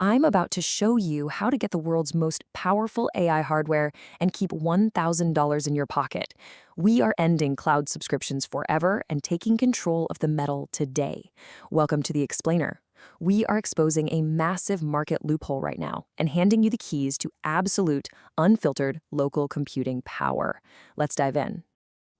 I'm about to show you how to get the world's most powerful AI hardware and keep $1,000 in your pocket. We are ending cloud subscriptions forever and taking control of the metal today. Welcome to The Explainer. We are exposing a massive market loophole right now and handing you the keys to absolute, unfiltered local computing power. Let's dive in.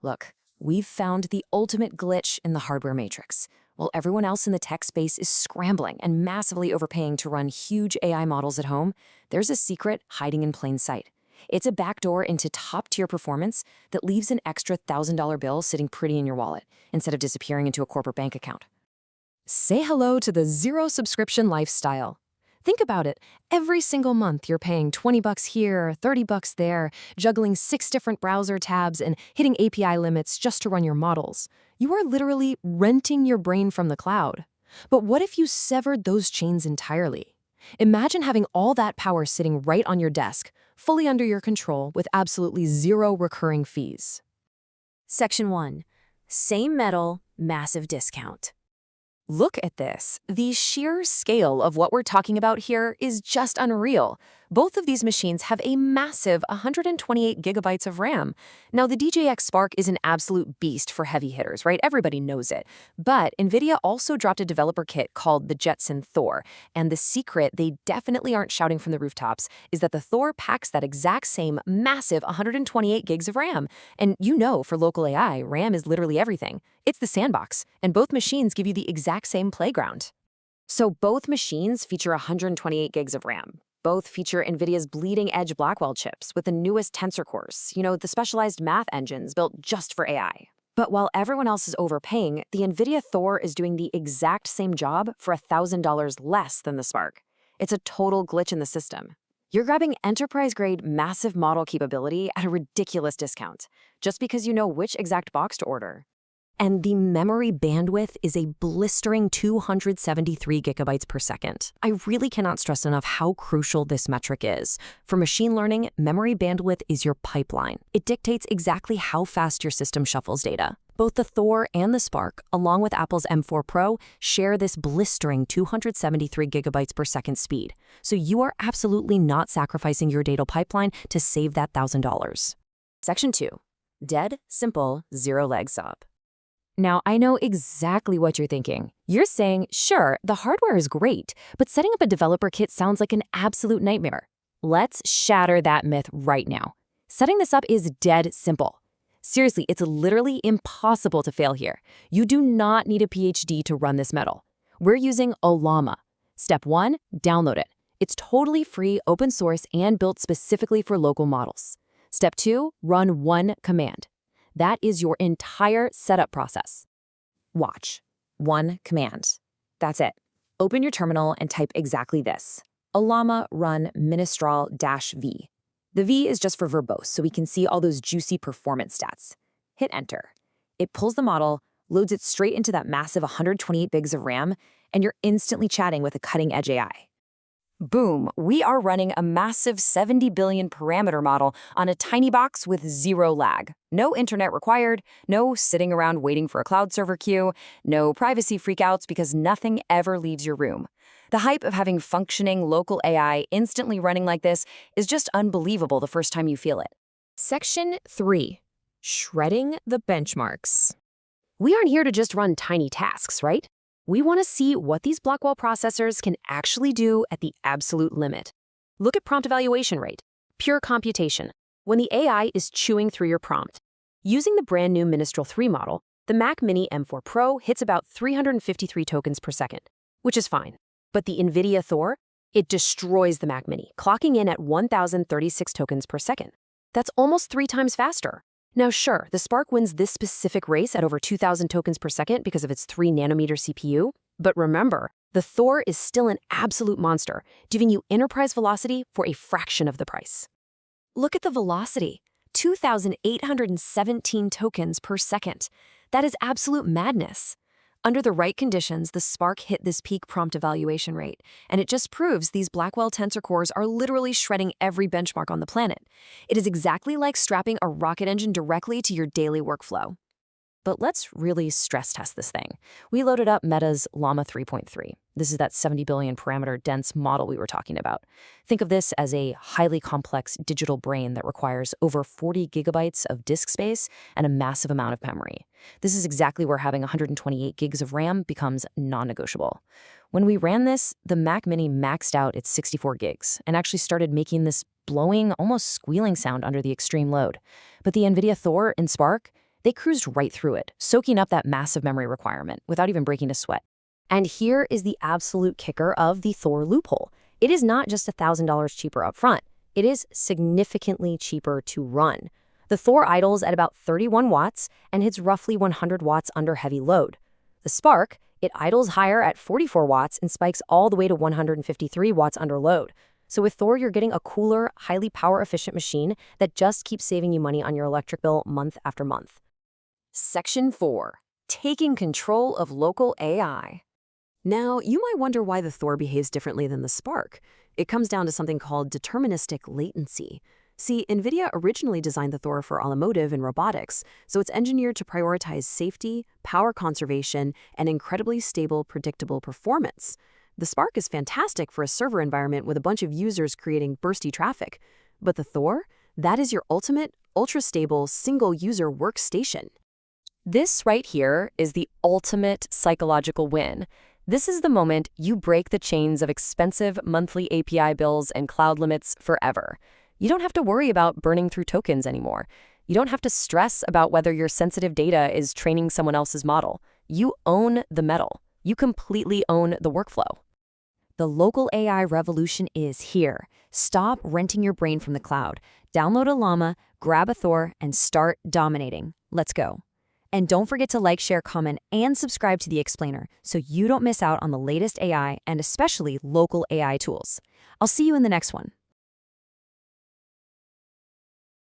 Look, we've found the ultimate glitch in the hardware matrix. While everyone else in the tech space is scrambling and massively overpaying to run huge AI models at home, there's a secret hiding in plain sight. It's a backdoor into top-tier performance that leaves an extra $1,000 bill sitting pretty in your wallet instead of disappearing into a corporate bank account. Say hello to the zero subscription lifestyle. Think about it. Every single month, you're paying $20 here, $30 there, juggling 6 different browser tabs and hitting API limits just to run your models. You are literally renting your brain from the cloud. But what if you severed those chains entirely? Imagine having all that power sitting right on your desk, fully under your control, with absolutely zero recurring fees. Section 1. Same metal, massive discount. Look at this. The sheer scale of what we're talking about here is just unreal. Both of these machines have a massive 128 gigabytes of RAM. Now, the DJX Spark is an absolute beast for heavy hitters, right? Everybody knows it. But Nvidia also dropped a developer kit called the Jetson Thor. And the secret they definitely aren't shouting from the rooftops is that the Thor packs that exact same massive 128 gigs of RAM. And you know, for local AI, RAM is literally everything. It's the sandbox, and both machines give you the exact same playground. So both machines feature 128 gigs of RAM. Both feature NVIDIA's bleeding-edge Blackwell chips with the newest Tensor Cores, the specialized math engines built just for AI. But while everyone else is overpaying, the NVIDIA Thor is doing the exact same job for $1,000 less than the Spark. It's a total glitch in the system. You're grabbing enterprise-grade massive model capability at a ridiculous discount, just because you know which exact box to order. And the memory bandwidth is a blistering 273 gigabytes per second. I really cannot stress enough how crucial this metric is. For machine learning, memory bandwidth is your pipeline. It dictates exactly how fast your system shuffles data. Both the Thor and the Spark, along with Apple's M4 Pro, share this blistering 273 gigabytes per second speed. So you are absolutely not sacrificing your data pipeline to save that $1,000. Section 2. Dead, simple, zero legs up. Now, I know exactly what you're thinking. You're saying, sure, the hardware is great, but setting up a developer kit sounds like an absolute nightmare. Let's shatter that myth right now. Setting this up is dead simple. Seriously, it's literally impossible to fail here. You do not need a PhD to run this metal. We're using Ollama. Step 1, download it. It's totally free, open source, and built specifically for local models. Step 2, run one command. That is your entire setup process. Watch. One command. That's it. Open your terminal and type exactly this. Ollama run ministral-v. The V is just for verbose, so we can see all those juicy performance stats. Hit enter. It pulls the model, loads it straight into that massive 128 gigs of RAM, and you're instantly chatting with a cutting-edge AI. Boom, we are running a massive 70 billion parameter model on a tiny box with zero lag. No internet required, no sitting around waiting for a cloud server queue, no privacy freakouts because nothing ever leaves your room. The hype of having functioning local AI instantly running like this is just unbelievable the first time you feel it. Section 3. Shredding the benchmarks. We aren't here to just run tiny tasks, right? We want to see what these Blackwell processors can actually do at the absolute limit. Look at prompt evaluation rate, pure computation, when the AI is chewing through your prompt. Using the brand new Ministral 3 model, the Mac Mini M4 Pro hits about 353 tokens per second, which is fine. But the Nvidia Thor, it destroys the Mac Mini, clocking in at 1,036 tokens per second. That's almost 3 times faster. Now sure, the Spark wins this specific race at over 2,000 tokens per second because of its 3-nanometer CPU, but remember, the Thor is still an absolute monster, giving you enterprise velocity for a fraction of the price. Look at the velocity, 2,817 tokens per second. That is absolute madness. Under the right conditions, the Spark hit this peak prompt evaluation rate, and it just proves these Blackwell Tensor Cores are literally shredding every benchmark on the planet. It is exactly like strapping a rocket engine directly to your daily workflow. But let's really stress test this thing. We loaded up Meta's Llama 3.3. This is that 70 billion parameter dense model we were talking about. Think of this as a highly complex digital brain that requires over 40 gigabytes of disk space and a massive amount of memory. This is exactly where having 128 gigs of RAM becomes non-negotiable. When we ran this, the Mac Mini maxed out its 64 gigs and actually started making this blowing, almost squealing sound under the extreme load. But the Nvidia Thor in Spark, they cruised right through it, soaking up that massive memory requirement without even breaking a sweat. And here is the absolute kicker of the Thor loophole. It is not just $1,000 cheaper up front. It is significantly cheaper to run. The Thor idles at about 31 watts and hits roughly 100 watts under heavy load. The Spark, it idles higher at 44 watts and spikes all the way to 153 watts under load. So with Thor, you're getting a cooler, highly power-efficient machine that just keeps saving you money on your electric bill month after month. Section 4. Taking control of local AI. Now, you might wonder why the Thor behaves differently than the Spark. It comes down to something called deterministic latency. See, Nvidia originally designed the Thor for automotive and robotics, so it's engineered to prioritize safety, power conservation, and incredibly stable, predictable performance. The Spark is fantastic for a server environment with a bunch of users creating bursty traffic. But the Thor, that is your ultimate, ultra-stable, single-user workstation. This right here is the ultimate psychological win. This is the moment you break the chains of expensive monthly API bills and cloud limits forever. You don't have to worry about burning through tokens anymore. You don't have to stress about whether your sensitive data is training someone else's model. You own the metal. You completely own the workflow. The local AI revolution is here. Stop renting your brain from the cloud. Download Ollama, grab a Thor, and start dominating. Let's go. And don't forget to like, share, comment, and subscribe to The Explainer so you don't miss out on the latest AI and especially local AI tools. I'll see you in the next one.